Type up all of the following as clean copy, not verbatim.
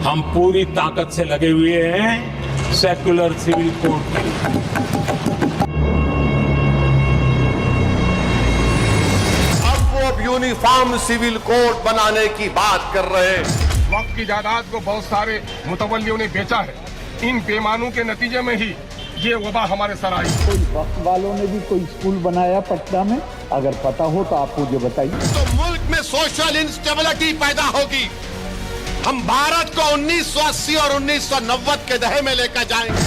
हम पूरी ताकत से लगे हुए हैं सेक्युलर सिविल कोड के लिए। अब यूनिफॉर्म सिविल कोड बनाने की बात कर रहे हैं। वक्त की जायदाद को बहुत सारे मुतवल्लियों ने बेचा है। इन बेईमानों के नतीजे में ही ये वबा हमारे सर आई। कोई वक्त वालों ने भी कोई स्कूल बनाया पटना में, अगर पता हो तो आप मुझे बताइए। तो मुल्क में सोशल इंस्टेबिलिटी पैदा होगी। हम भारत को 1980 और 1990 के दहे में लेकर जाएंगे।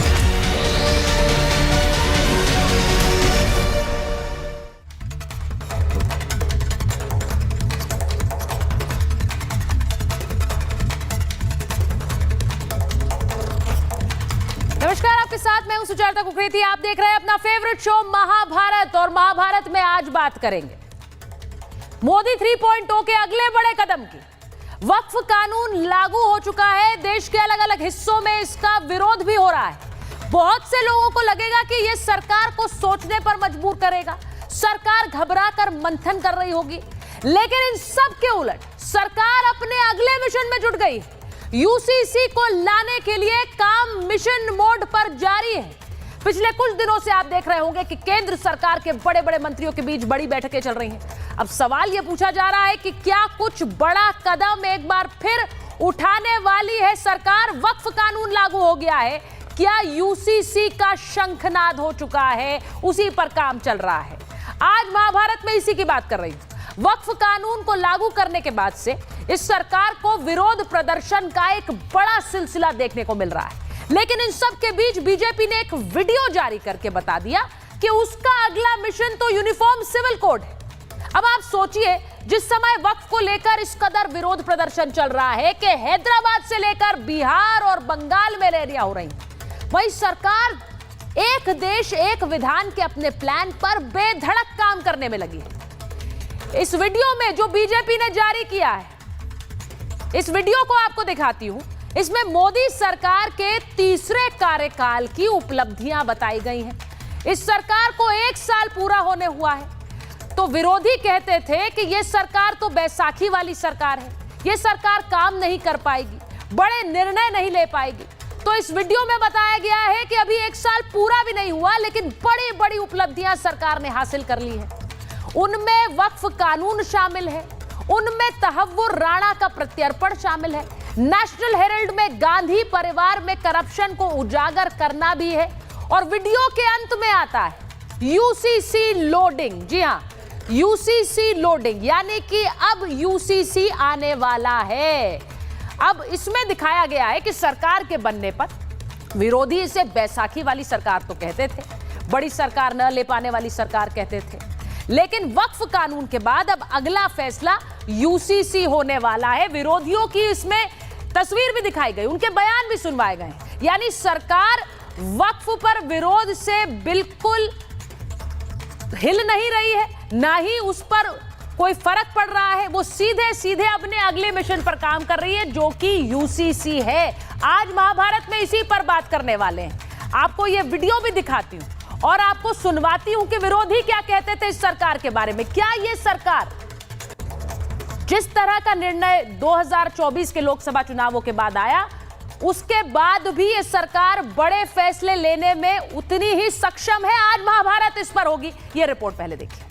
नमस्कार, आपके साथ मैं हूं सुजाता कुकरेती। आप देख रहे हैं अपना फेवरेट शो महाभारत, और महाभारत में आज बात करेंगे मोदी 3.0 के अगले बड़े कदम की। वक्फ कानून लागू हो चुका है, देश के अलग अलग हिस्सों में इसका विरोध भी हो रहा है। बहुत से लोगों को लगेगा कि यह सरकार को सोचने पर मजबूर करेगा, सरकार घबरा कर मंथन कर रही होगी, लेकिन इन सब के उलट सरकार अपने अगले मिशन में जुट गई। यूसीसी को लाने के लिए काम मिशन मोड पर जारी है। पिछले कुछ दिनों से आप देख रहे होंगे कि केंद्र सरकार के बड़े बड़े मंत्रियों के बीच बड़ी बैठकें चल रही हैं। अब सवाल यह पूछा जा रहा है कि क्या कुछ बड़ा कदम एक बार फिर उठाने वाली है सरकार? वक्फ कानून लागू हो गया है, क्या यूसीसी का शंखनाद हो चुका है? उसी पर काम चल रहा है। आज महाभारत में इसी की बात कर रही हूं। वक्फ कानून को लागू करने के बाद से इस सरकार को विरोध प्रदर्शन का एक बड़ा सिलसिला देखने को मिल रहा है, लेकिन इन सब के बीच बीजेपी ने एक वीडियो जारी करके बता दिया कि उसका अगला मिशन तो यूनिफॉर्म सिविल कोड है। अब आप सोचिए, जिस समय वक्फ को लेकर इस कदर विरोध प्रदर्शन चल रहा है कि हैदराबाद से लेकर बिहार और बंगाल में रैलियां हो रही हैं, वही सरकार एक देश एक विधान के अपने प्लान पर बेधड़क काम करने में लगी है। इस वीडियो में जो बीजेपी ने जारी किया है, इस वीडियो को आपको दिखाती हूं। इसमें मोदी सरकार के तीसरे कार्यकाल की उपलब्धियां बताई गई हैं। इस सरकार को 1 साल पूरा होने हुआ है, तो विरोधी कहते थे कि यह सरकार तो बैसाखी वाली सरकार है, यह सरकार काम नहीं कर पाएगी, बड़े निर्णय नहीं ले पाएगी। तो इस वीडियो में बताया गया है कि अभी 1 साल पूरा भी नहीं हुआ, लेकिन बड़ी बड़ी उपलब्धियां सरकार ने हासिल कर ली है। उनमें वक्फ कानून शामिल है, उनमें तहव्वुर राणा का प्रत्यर्पण शामिल है, नेशनल हेराल्ड में गांधी परिवार में करप्शन को उजागर करना भी है, और वीडियो के अंत में आता है यूसीसी लोडिंग। जी हां, यूसीसी लोडिंग, यानी कि अब यूसीसी आने वाला है। अब इसमें दिखाया गया है कि सरकार के बनने पर विरोधी इसे बैसाखी वाली सरकार तो कहते थे, बड़ी सरकार न ले पाने वाली सरकार कहते थे, लेकिन वक्फ कानून के बाद अब अगला फैसला यूसीसी होने वाला है। विरोधियों की इसमें तस्वीर भी दिखाई गई, उनके बयान भी सुनवाए गए, यानी सरकार वक्फ पर विरोध से बिल्कुल हिल नहीं रही है, ना ही उस पर कोई फर्क पड़ रहा है। वो सीधे सीधे अपने अगले मिशन पर काम कर रही है, जो कि यूसीसी है। आज महाभारत में इसी पर बात करने वाले हैं। आपको यह वीडियो भी दिखाती हूं और आपको सुनवाती हूं कि विरोधी क्या कहते थे इस सरकार के बारे में। क्या यह सरकार जिस तरह का निर्णय 2024 के लोकसभा चुनावों के बाद आया, उसके बाद भी यह सरकार बड़े फैसले लेने में उतनी ही सक्षम है? आज महाभारत इस पर होगी। यह रिपोर्ट पहले देखिए।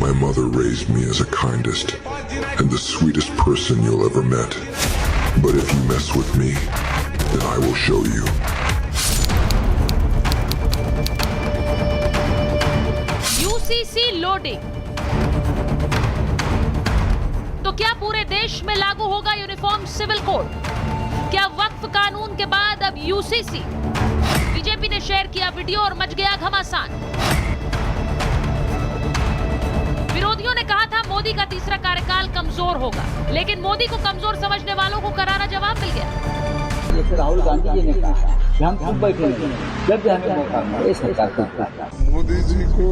My mother raised me as the kindest and the sweetest person you'll ever met. But if you mess with me, then I will show you. UCC loading, तो क्या पूरे देश में लागू होगा यूनिफॉर्म सिविल कोड? क्या वक्फ कानून के बाद अब यूसीसी? बीजेपी ने शेयर किया वीडियो और मच गया घमासान। विरोधियों ने कहा था मोदी का तीसरा कार्यकाल कमजोर होगा, लेकिन मोदी को कमजोर समझने वालों को करारा जवाब मिल गया। जैसे राहुल गांधी जी ने कहा कि हम खूब बैठे हैं, जब भी हमें मौका मिले सरकार को। मोदी जी को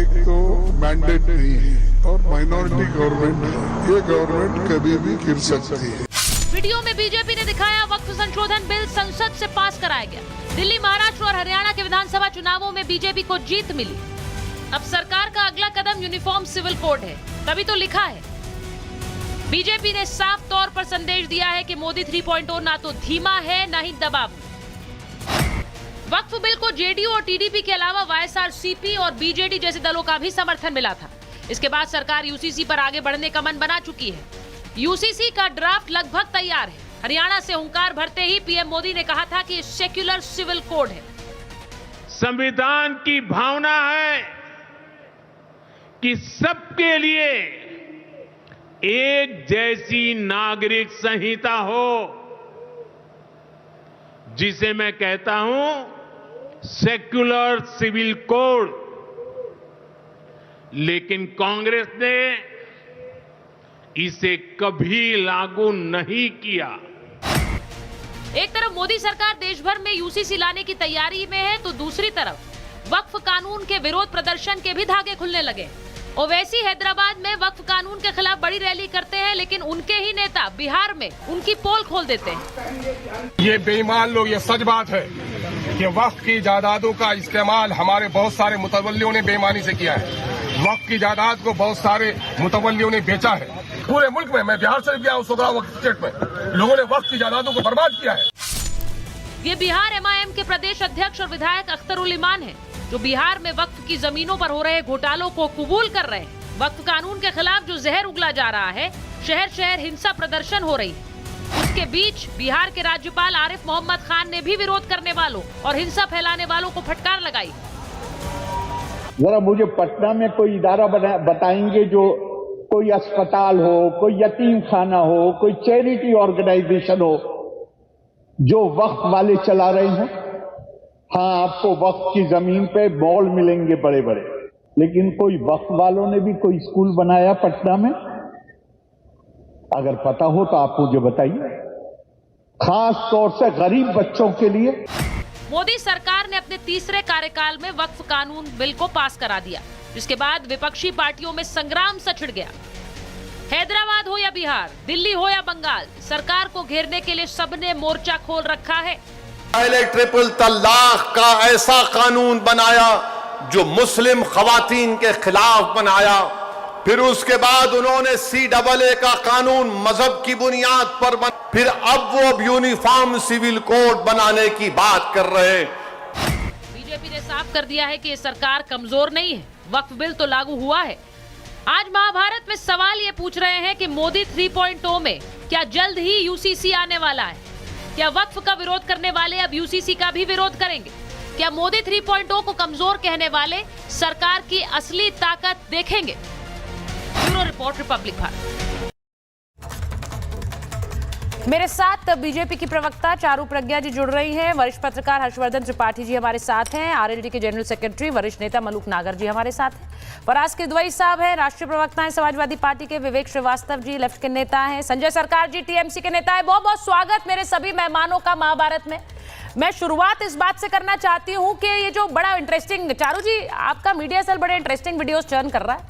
एक तो मैंडेट नहीं है और माइनॉरिटी गवर्नमेंट है, ये गवर्नमेंट कभी भी गिर सकती है। वीडियो में बीजेपी ने दिखाया वक्फ संशोधन बिल संसद से पास कराया गया। दिल्ली, महाराष्ट्र और हरियाणा के विधानसभा चुनावों में बीजेपी को जीत मिली। अब सरकार का अगला कदम यूनिफॉर्म सिविल कोड है, तभी तो लिखा है बीजेपी ने साफ तौर पर संदेश दिया है कि मोदी 3.0 ना तो धीमा है ना ही दबाव। वक्फ बिल को जेडीयू और टीडीपी के अलावा वाईएसआरसीपी और बीजेडी जैसे दलों का भी समर्थन मिला था। इसके बाद सरकार यूसीसी पर आगे बढ़ने का मन बना चुकी है। यूसीसी का ड्राफ्ट लगभग तैयार है। हरियाणा से हुंकार भरते ही पीएम मोदी ने कहा था कि सेक्युलर सिविल कोड है। संविधान की भावना है कि सबके लिए एक जैसी नागरिक संहिता हो, जिसे मैं कहता हूं सेक्युलर सिविल कोड। लेकिन कांग्रेस ने इसे कभी लागू नहीं किया। एक तरफ मोदी सरकार देश भर में यूसीसी लाने की तैयारी में है, तो दूसरी तरफ वक्फ कानून के विरोध प्रदर्शन के भी धागे खुलने लगे। ओवैसी हैदराबाद में वक्फ कानून के खिलाफ बड़ी रैली करते हैं, लेकिन उनके ही नेता बिहार में उनकी पोल खोल देते हैं। ये बेईमान लोग, ये सच बात है कि वक्फ की जायदादों का इस्तेमाल हमारे बहुत सारे मुतवल्लियों ने बेईमानी से किया है। वक्फ की जायदाद को बहुत सारे मुतवल्लियों ने बेचा है। पूरे मुल्क में, मैं बिहार से गया, उस वक्त स्टेट में लोगों ने वक्फ की जायदादों को बर्बाद किया है। ये बिहार एमआईएम के प्रदेश अध्यक्ष और विधायक अख्तर उल इमान हैं, जो बिहार में वक्फ की जमीनों पर हो रहे घोटालों को कबूल कर रहे हैं। वक्फ कानून के खिलाफ जो जहर उगला जा रहा है, शहर शहर हिंसा प्रदर्शन हो रही है। उसके बीच बिहार के राज्यपाल आरिफ मोहम्मद खान ने भी विरोध करने वालों और हिंसा फैलाने वालों को फटकार लगाई। जरा मुझे पटना में कोई इदारा बताएंगे जो कोई अस्पताल हो, कोई यतीम खाना हो, कोई चैरिटी ऑर्गेनाइजेशन हो जो वक्फ वाले चला रहे हैं। हाँ, आपको वक्फ की जमीन पे मॉल मिलेंगे बड़े बड़े, लेकिन कोई वक्फ वालों ने भी कोई स्कूल बनाया पटना में? अगर पता हो तो आप मुझे बताइए, खास तौर से गरीब बच्चों के लिए। मोदी सरकार ने अपने तीसरे कार्यकाल में वक्फ कानून बिल को पास करा दिया, जिसके बाद विपक्षी पार्टियों में संग्राम सा छिड़ गया। हैदराबाद हो या बिहार, दिल्ली हो या बंगाल, सरकार को घेरने के लिए सबने मोर्चा खोल रखा है। पहले ट्रिपल तलाक का ऐसा कानून बनाया जो मुस्लिम खवातीन के खिलाफ बनाया। फिर उसके बाद उन्होंने CAA का कानून मजहब की बुनियाद पर फिर अब वो यूनिफॉर्म सिविल कोड बनाने की बात कर रहे हैं। बीजेपी ने साफ कर दिया है कि ये सरकार कमजोर नहीं है। वक्फ बिल तो लागू हुआ है। आज महाभारत में सवाल ये पूछ रहे हैं कि मोदी 3.0 में क्या जल्द ही यूसीसी आने वाला है? क्या वक्फ का विरोध करने वाले अब यूसीसी का भी विरोध करेंगे? क्या मोदी 3.0 को कमजोर कहने वाले सरकार की असली ताकत देखेंगे? Bureau report, Republic Bharat. मेरे साथ बीजेपी की प्रवक्ता चारू प्रज्ञा जी जुड़ रही हैं, वरिष्ठ पत्रकार हर्षवर्धन त्रिपाठी जी हमारे साथ हैं, आरएलडी के जनरल सेक्रेटरी वरिष्ठ नेता मलूक नागर जी हमारे साथ हैं, फराज किदवई साहब हैं, राष्ट्रीय प्रवक्ता हैं समाजवादी पार्टी के, विवेक श्रीवास्तव जी लेफ्ट के नेता हैं, संजय सरकार जी टीएमसी के नेता है। बहुत बहुत स्वागत मेरे सभी मेहमानों का महाभारत में। मैं शुरुआत इस बात से करना चाहती हूँ कि ये जो बड़ा इंटरेस्टिंग, चारू जी आपका मीडिया सेल बड़े इंटरेस्टिंग वीडियोस चर्न कर रहा है।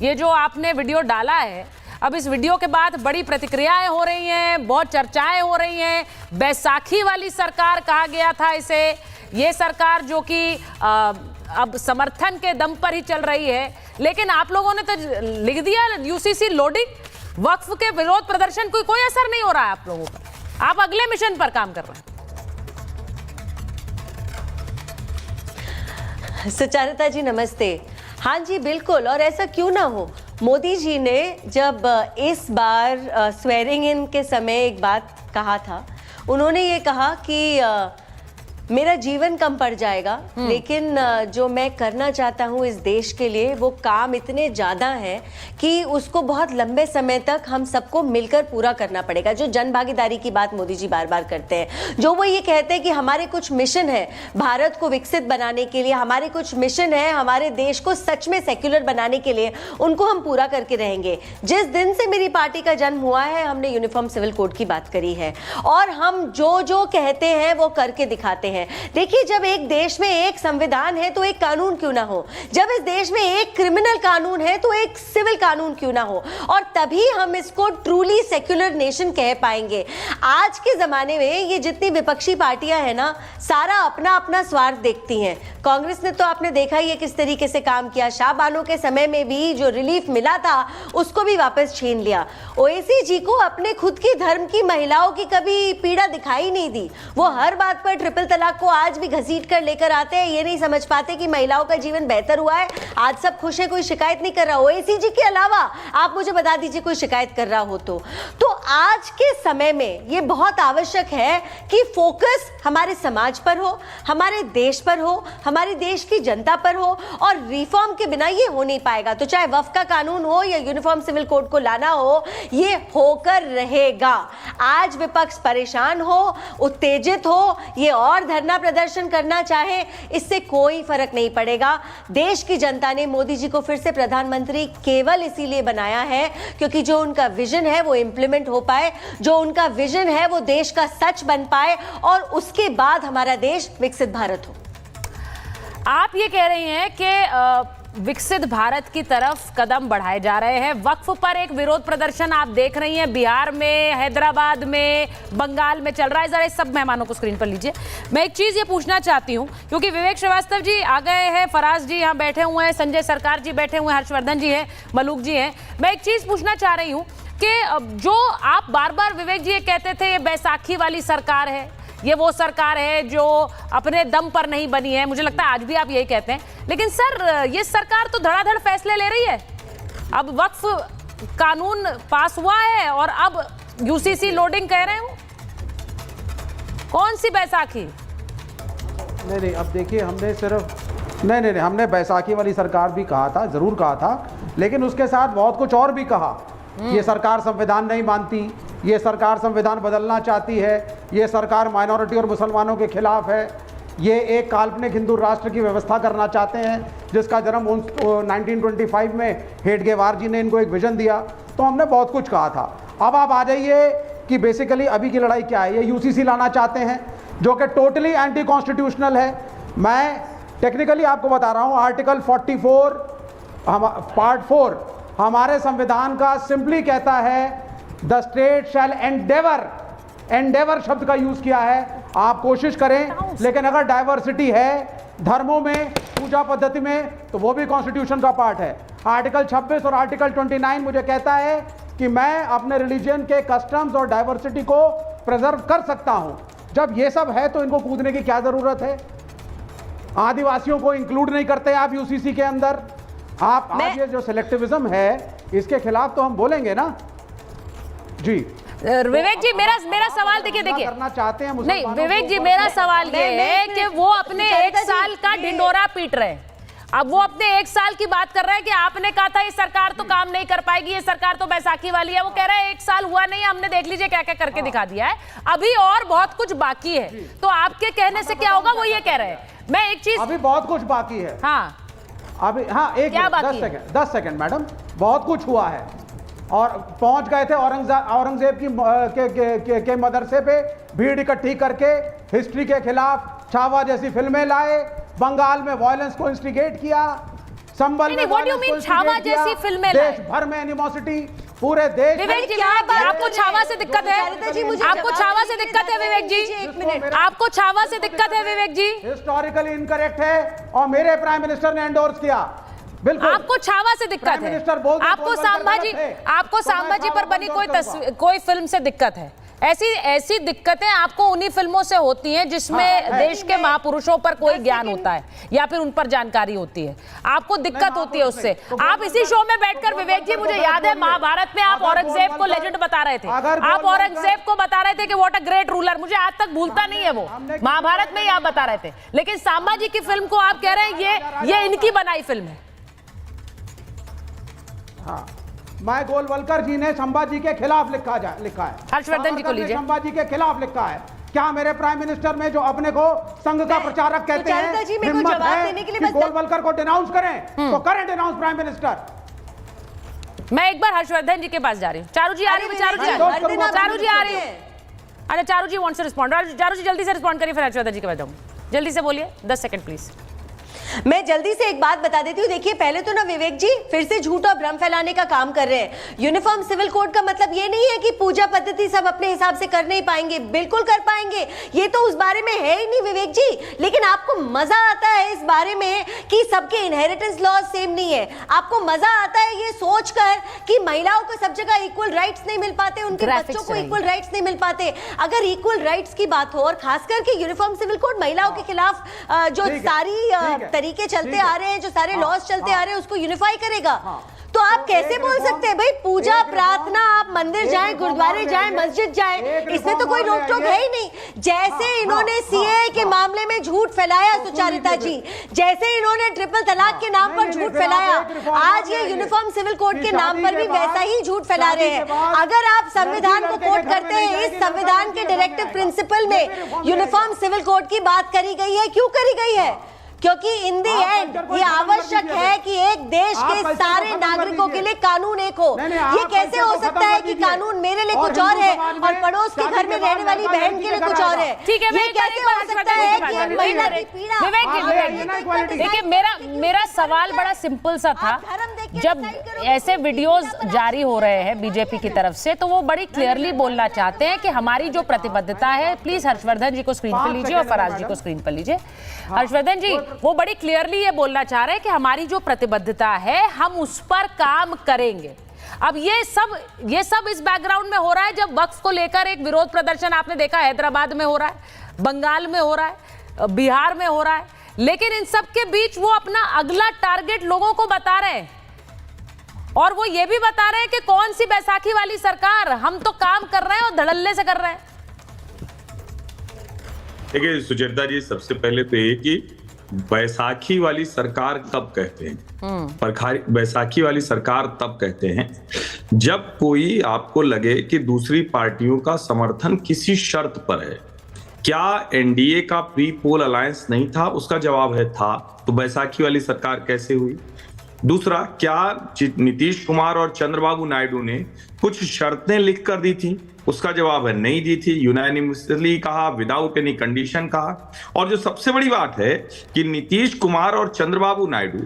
ये जो आपने वीडियो डाला है, अब इस वीडियो के बाद बड़ी प्रतिक्रियाएं हो रही हैं, बहुत चर्चाएं हो रही हैं। बैसाखी वाली सरकार कहा गया था इसे। ये सरकार जो कि अब समर्थन के दम पर ही चल रही है, लेकिन आप लोगों ने तो लिख दिया यूसीसी लोडिंग। वक्फ के विरोध प्रदर्शन कोई असर नहीं हो रहा है आप लोगों पर। आप अगले मिशन पर काम कर रहे हैं। सुचारुता जी नमस्ते। हाँ जी बिल्कुल, और ऐसा क्यों ना हो। मोदी जी ने जब इस बार स्वेरिंग इन के समय एक बात कहा था, उन्होंने ये कहा कि मेरा जीवन कम पड़ जाएगा, लेकिन जो मैं करना चाहता हूँ इस देश के लिए वो काम इतने ज़्यादा है कि उसको बहुत लंबे समय तक हम सबको मिलकर पूरा करना पड़ेगा। जो जन भागीदारी की बात मोदी जी बार बार करते हैं, जो वो ये कहते हैं कि हमारे कुछ मिशन है भारत को विकसित बनाने के लिए, हमारे कुछ मिशन है हमारे देश को सच में सेक्युलर बनाने के लिए, उनको हम पूरा करके रहेंगे। जिस दिन से मेरी पार्टी का जन्म हुआ है हमने यूनिफॉर्म सिविल कोड की बात करी है, और हम जो जो कहते हैं वो करके दिखाते हैं। हैं। देखिए, जब एक देश में एक संविधान है तो एक कानून क्यों ना हो, जब इस देश में एक क्रिमिनल कानून है तो एक सिविल कानून क्यों ना हो, और तभी हम इसको ट्रूली सेक्युलर नेशन कह पाएंगे। आज के जमाने में ये जितनी विपक्षी पार्टियां हैं ना, सारा अपना अपना स्वार्थ देखती हैं। कांग्रेस ने तो आपने देखा ही है किस तरीके से काम किया, शाहबानो के समय में भी जो रिलीफ मिला था उसको भी वापस छीन लिया। ओवैसी जी को अपने खुद की धर्म की महिलाओं की कभी पीड़ा दिखाई नहीं दी। वो हर बात पर ट्रिपल तलाक को आज भी घसीट कर लेकर आते हैं, ये नहीं समझ पाते कि महिलाओं का जीवन बेहतर हुआ है, आज सब खुश है, कोई शिकायत नहीं कर रहा। ओवैसी जी के अलावा आप मुझे बता दीजिए कोई शिकायत कर रहा हो तो आज के समय में ये बहुत आवश्यक है कि फोकस हमारे समाज पर हो, हमारे देश पर हो, हमारे देश की जनता पर हो, और रिफॉर्म के बिना ये हो नहीं पाएगा। तो चाहे वक्फ का कानून हो या यूनिफॉर्म सिविल कोड को लाना हो, ये होकर रहेगा। आज विपक्ष परेशान हो, उत्तेजित हो, ये और धरना प्रदर्शन करना चाहे, इससे कोई फर्क नहीं पड़ेगा। देश की जनता ने मोदी जी को फिर से प्रधानमंत्री केवल इसीलिए बनाया है क्योंकि जो उनका विजन है वो इंप्लीमेंट हो पाए, जो उनका विजन है वो देश का सच बन पाए, और उसके बाद हमारा देश विकसित भारत हो। आप ये कह रही हैं कि विकसित भारत की तरफ कदम बढ़ाए जा रहे हैं। वक्फ पर एक विरोध प्रदर्शन आप देख रही हैं, बिहार में, हैदराबाद में, बंगाल में चल रहा है। जरा इस सब मेहमानों को स्क्रीन पर लीजिए। मैं एक चीज ये पूछना चाहती हूं, क्योंकि विवेक श्रीवास्तव जी आ गए हैं, फराज जी यहाँ बैठे हुए हैं, संजय सरकार जी बैठे हुए हैं, हर्षवर्धन जी हैं, मलूक जी हैं। मैं एक चीज पूछना चाह रही हूँ कि जो आप बार बार विवेक जी ये कहते थे ये बैसाखी वाली सरकार है, ये वो सरकार है जो अपने दम पर नहीं बनी है, मुझे लगता है आज भी आप यही कहते हैं, लेकिन सर ये सरकार तो धड़ाधड़ फैसले ले रही है। अब वक्फ कानून पास हुआ है और अब यूसीसी लोडिंग कह रहे हो, कौन सी बैसाखी? नहीं, अब देखिए, हमने सिर्फ नहीं, हमने बैसाखी वाली सरकार भी कहा था, जरूर कहा था, लेकिन उसके साथ बहुत कुछ और भी कहा। ये सरकार संविधान नहीं मानती, ये सरकार संविधान बदलना चाहती है, ये सरकार माइनॉरिटी और मुसलमानों के खिलाफ है, ये एक काल्पनिक हिंदू राष्ट्र की व्यवस्था करना चाहते हैं जिसका जन्म 1925 में हेडगेवार जी ने इनको एक विजन दिया। तो हमने बहुत कुछ कहा था। अब आप आ जाइए कि बेसिकली अभी की लड़ाई क्या है। ये यूसीसी लाना चाहते हैं जो कि टोटली एंटी कॉन्स्टिट्यूशनल है। मैं टेक्निकली आपको बता रहा हूँ, आर्टिकल 44 पार्ट 4 हमारे संविधान का सिंपली कहता है द स्टेट शैल एंडेवर शब्द का यूज किया है। आप कोशिश करें, लेकिन अगर डाइवर्सिटी है धर्मों में, पूजा पद्धति में, तो वो भी कॉन्स्टिट्यूशन का पार्ट है। आर्टिकल 26 और आर्टिकल 29 मुझे कहता है कि मैं अपने रिलीजन के कस्टम्स और डाइवर्सिटी को प्रिजर्व कर सकता हूं। जब ये सब है तो इनको कूदने की क्या जरूरत है? आदिवासियों को इंक्लूड नहीं करते आप यूसीसी के अंदर। आप आज ये जो सिलेक्टिविज्म है इसके खिलाफ तो हम बोलेंगे ना जी। विवेक जी, मेरा सवाल देखिए करना चाहते हैं नहीं विवेक जी, मेरा सवाल ये है कि वो अपने 1 साल का ढिंडोरा पीट रहे हैं। अब वो अपने 1 साल की बात कर रहे हैं कि आपने कहा था ये सरकार तो काम नहीं कर पाएगी, ये सरकार तो बैसाखी वाली है। वो कह रहे हैं 1 साल हुआ नहीं, हमने देख लीजिए क्या क्या करके दिखा दिया है, अभी और बहुत कुछ बाकी है। तो आपके कहने से क्या होगा, वो ये कह रहे हैं। मैं एक चीज, अभी बहुत कुछ बाकी है। हाँ अभी, हाँ, एक 10 सेकंड मैडम, बहुत कुछ हुआ है और पहुंच गए थे औरंगजेब के मदरसे पे, भीड़ इकट्ठी करके हिस्ट्री के खिलाफ छावा जैसी फिल्में लाए, बंगाल में वायलेंस को इंस्टिगेट किया, संबल में छावा जैसी फिल्में लाए, देश भर में एनिमोसिटी पूरे देश। विवेक जी, आपको छावा से दिक्कत है? आपको छावा से दिक्कत है विवेक जी? आपको छावा से दिक्कत है विवेक जी? हिस्टोरिकली इनकरेक्ट है और मेरे प्राइम मिनिस्टर ने एंडोर्स किया। बिल्कुल, आपको छावा से दिक्कत है। आपको संभाजी पर बनी कोई फिल्म से दिक्कत है? ऐसी दिक्कतें आपको उन्हीं फिल्मों से होती हैं जिसमें देश के महापुरुषों पर कोई ज्ञान होता है या फिर उन पर जानकारी होती है, आपको दिक्कत होती है उससे। आप इसी शो में बैठकर विवेक जी, मुझे याद है महाभारत में आप औरंगजेब को लेजेंड बता रहे थे, आप औरंगजेब को बता रहे थे कि व्हाट अ ग्रेट रूलर, मुझे आज तक भूलता नहीं है वो, महाभारत में ही आप बता रहे थे। लेकिन संभाजी की फिल्म को आप कह रहे हैं ये इनकी बनाई फिल्म है। हाँ, मैं गोलवलकर जी ने संभाजी के खिलाफ लिखा है। हर्षवर्धन जी को लीजिए। संभाजी के खिलाफ लिखा है। क्या मेरे प्राइम मिनिस्टर में जो अपने को संघ का प्रचारक कहते हैं, हिम्मत है कि गोलवलकर को डिनाउंस करें तो करें डिनाउंस प्राइम मिनिस्टर। मैं एक बार हर्षवर्धन जी के पास जा रही हूँ। चारू जी आ रही है? चारू जी आ रही है? अच्छा, चारू जी वांट्स टू रिस्पॉन्ड। चारू जी जल्दी से रिस्पॉन्ड करिए, फिर हर्षवर्धन जी के पास जाऊंगा। जल्दी से बोलिए, 10 सेकंड प्लीज। मैं जल्दी से एक बात बता देती हूँ। देखिए, पहले तो ना विवेक जी फिर से झूठ और भ्रम फैलाने का काम कर रहे हैं। यूनिफॉर्म सिविल कोड का मतलब ये नहीं है कि पूजा पद्धति सब अपने हिसाब से कर नहीं पाएंगे, बिल्कुल कर पाएंगे, ये तो उस बारे में है ही नहीं विवेक जी। लेकिन आपको मजा आता है इस बारे में कि सबके इनहेरिटेंस लॉज सेम नहीं है। आपको मजा आता है ये सोचकर कि महिलाओं को सब जगह इक्वल राइट्स नहीं मिल पाते, उनके बच्चों को इक्वल राइट्स नहीं मिल पाते। अगर इक्वल राइट्स की बात हो और खास करके यूनिफॉर्म सिविल कोड महिलाओं के खिलाफ जो सारी तरीके चलते आ रहे हैं, जो सारे लॉज चलते आ रहे हैं, उसको यूनिफाई करेगा। तो आप कैसे बोल सकते हैं भाई पूजा प्रार्थना, आप मंदिर जाएं, गुरुद्वारे जाएं, मस्जिद जाएं, इसमें तो कोई रोक टोक है ही नहीं। जैसे इन्होंने सीए के मामले में झूठ फैलाया सुचारिता जी, जैसे इन्होंने ट्रिपल तलाक के नाम पर झूठ फैलाया, आज ये यूनिफॉर्म सिविल कोड के नाम पर भी वैसा ही झूठ फैला रहे हैं। अगर आप संविधान को कोट करते हैं, इस संविधान के डायरेक्टिव प्रिंसिपल में यूनिफॉर्म सिविल कोड की बात करी गई है। क्यों करी गई है? क्योंकि इन दी एंड ये आवश्यक है कि एक देश के सारे नागरिकों के लिए कानून एक हो। ये कैसे हो सकता है कि कानून मेरे लिए कुछ और है और पड़ोस के घर में रहने वाली बहन के लिए कुछ और है? ठीक है, ये कैसे हो सकता है कि एक महिला की पीड़ा? विवेक, देखिए मेरा सवाल बड़ा सिंपल सा था। जब ऐसे वीडियोस जारी हो रहे हैं बीजेपी की तरफ से, तो वो बड़ी क्लियरली बोलना चाहते हैं कि हमारी जो प्रतिबद्धता है, प्लीज हर्षवर्धन जी को स्क्रीन पर लीजिए और फराज जी को स्क्रीन पर लीजिए। हर्षवर्धन जी वो बड़ी क्लियरली ये बोलना चाह रहे हैं कि हमारी जो प्रतिबद्धता है हम उस पर काम करेंगे। अब ये सब इस बैकग्राउंड में हो रहा है जब वक्फ को लेकर एक विरोध प्रदर्शन आपने देखा हैदराबाद में हो रहा है, बंगाल में हो रहा है, बिहार में हो रहा है, लेकिन इन सब के बीच वो अपना अगला टारगेट लोगों को बता रहे हैं और वो ये भी बता रहे हैं कि कौन सी बैसाखी वाली सरकार, हम तो काम कर रहे हैं और धड़ल्ले से कर रहे हैं। देखिए सुचेता जी, सबसे पहले तो ये कि बैसाखी वाली सरकार कब कहते हैं? बैसाखी वाली सरकार तब कहते हैं जब कोई आपको लगे कि दूसरी पार्टियों का समर्थन किसी शर्त पर है। क्या एनडीए का प्री पोल अलायंस नहीं था? उसका जवाब है था। तो बैसाखी वाली सरकार कैसे हुई? दूसरा, क्या नीतीश कुमार और चंद्रबाबू नायडू ने कुछ शर्तें लिख कर दी थी? उसका जवाब है नहीं दी थी। यूनानिमसली कहा, विदाउट एनी कंडीशन कहा। और जो सबसे बड़ी बात है कि नीतीश कुमार और चंद्रबाबू नायडू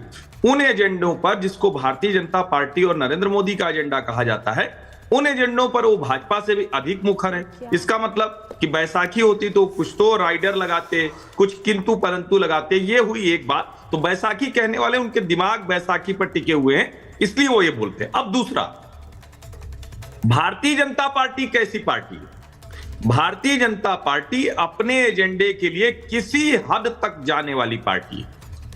उन एजेंडों पर जिसको भारतीय जनता पार्टी और नरेंद्र मोदी का एजेंडा कहा जाता है, उन एजेंडों पर वो भाजपा से भी अधिक मुखर है। इसका मतलब कि बैसाखी होती तो कुछ तो राइडर लगाते, कुछ किंतु परंतु लगाते। ये हुई एक बात। तो बैसाखी कहने वाले, उनके दिमाग बैसाखी पर टिके हुए हैं, इसलिए वो ये बोलते हैं। अब दूसरा, भारतीय जनता पार्टी कैसी पार्टी है? भारतीय जनता पार्टी अपने एजेंडे के लिए किसी हद तक जाने वाली पार्टी है,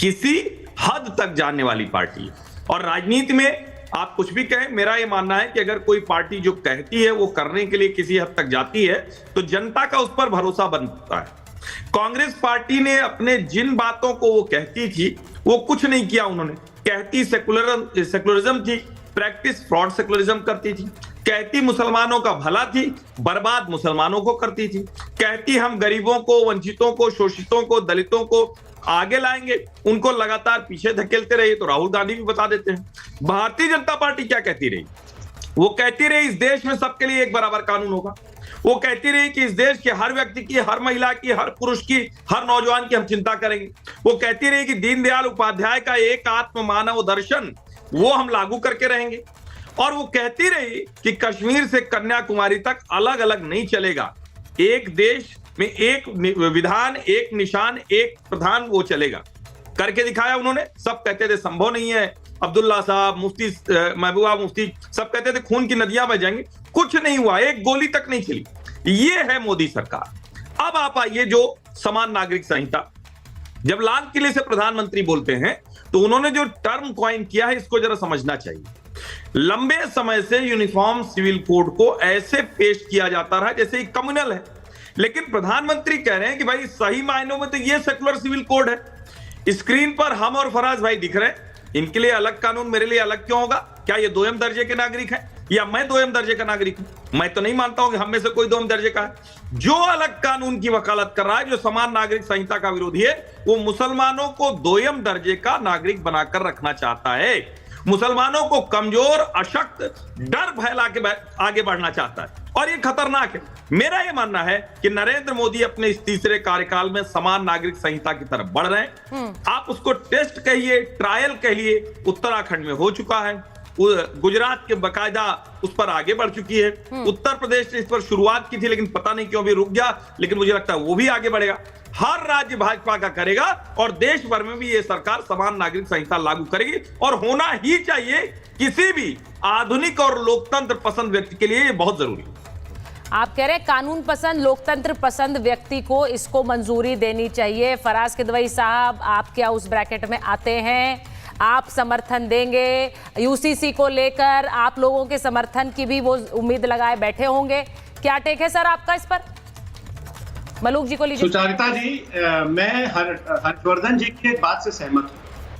किसी हद तक जाने वाली पार्टी है। और राजनीति में आप कुछ भी कहें, मेरा यह मानना है कि अगर कोई पार्टी जो कहती है वो करने के लिए किसी हद तक जाती है तो जनता का उस पर भरोसा बनता है। कांग्रेस पार्टी ने अपने जिन बातों को वो कहती थी वो कुछ नहीं किया। उन्होंने कहती सेकुलरिज्म थी, प्रैक्टिस फ्रॉड सेकुलरिज्म करती थी। कहती मुसलमानों का भला थी, बर्बाद मुसलमानों को करती थी। कहती हम गरीबों को, वंचितों को, शोषितों को, दलितों को आगे लाएंगे, उनको लगातार पीछे धकेलते रहे। तो राहुल गांधी भी बता देते हैं। भारतीय जनता पार्टी क्या कहती रही? वो कहती रही इस देश में सबके लिए एक बराबर कानून होगा। वो कहती रही कि इस देश के हर व्यक्ति की, हर महिला की, हर पुरुष की, हर नौजवान की हम चिंता करेंगे। वो कहती रही कि दीनदयाल उपाध्याय का एक आत्म मानव दर्शन वो हम लागू करके रहेंगे। और वो कहती रही कि कश्मीर से कन्याकुमारी तक अलग अलग नहीं चलेगा, एक देश में एक विधान, एक निशान, एक प्रधान वो चलेगा। करके दिखाया उन्होंने। सब कहते थे संभव नहीं है, अब्दुल्ला साहब, मुफ्ती महबूबा मुफ्ती सब कहते थे खून की नदियां बह जाएंगी। कुछ नहीं हुआ, एक गोली तक नहीं चली। ये है मोदी सरकार। अब आप आइए जो समान नागरिक संहिता, जब लाल किले से प्रधानमंत्री बोलते हैं तो उन्होंने जो टर्म कॉइन किया है इसको जरा समझना चाहिए। लंबे समय से यूनिफॉर्म सिविल कोड को ऐसे पेश किया जाता रहा जैसे ये कम्युनल है, लेकिन प्रधानमंत्री कह रहे हैं कि भाई सही मायनों में तो ये सेकुलर सिविल कोड है। स्क्रीन पर हम और फराज भाई दिख रहे हैं, इनके लिए अलग कानून, मेरे लिए अलग क्यों होगा? क्या ये दोयम दर्जे के नागरिक हैं या मैं दोयम दर्जे का नागरिक हूं? मैं तो नहीं मानता हूं कि हम में से कोई दोयम दर्जे का है। जो अलग कानून की वकालत कर रहा है, जो समान नागरिक संहिता का विरोधी है, वो मुसलमानों को दोयम दर्जे का नागरिक बनाकर रखना चाहता है। मुसलमानों को कमजोर, अशक्त, डर फैला के आगे बढ़ना चाहता है और ये खतरनाक है। मेरा ये मानना है कि नरेंद्र मोदी अपने इस तीसरे कार्यकाल में समान नागरिक संहिता की तरफ बढ़ रहे हैं। आप उसको टेस्ट कहिए, ट्रायल कहिए, उत्तराखंड में हो चुका है, गुजरात के बाकायदा उस पर आगे बढ़ चुकी है, उत्तर प्रदेश ने इस पर शुरुआत की थी लेकिन पता नहीं क्यों भी रुक गया, लेकिन मुझे लगता है वो भी आगे बढ़ेगा। हर राज्य भाजपा का करेगा और देश भर में भी ये सरकार समान नागरिक संहिता लागू करेगी और होना ही चाहिए। किसी भी आधुनिक और लोकतंत्र पसंद व्यक्ति के लिए ये बहुत जरूरी है। आप कह रहे हैं कानून पसंद, लोकतंत्र पसंद व्यक्ति को इसको मंजूरी देनी चाहिए। फराज किदवई साहब, आप क्या उस ब्रैकेट में आते हैं? आप समर्थन देंगे? यूसीसी को लेकर आप लोगों के समर्थन की भी वो उम्मीद लगाए बैठे होंगे। क्या टेक है सर आपका इस पर? मलूक जी को लीजिए। सुचारिता जी, मैं हर्षवर्धन जी की एक बात से सहमत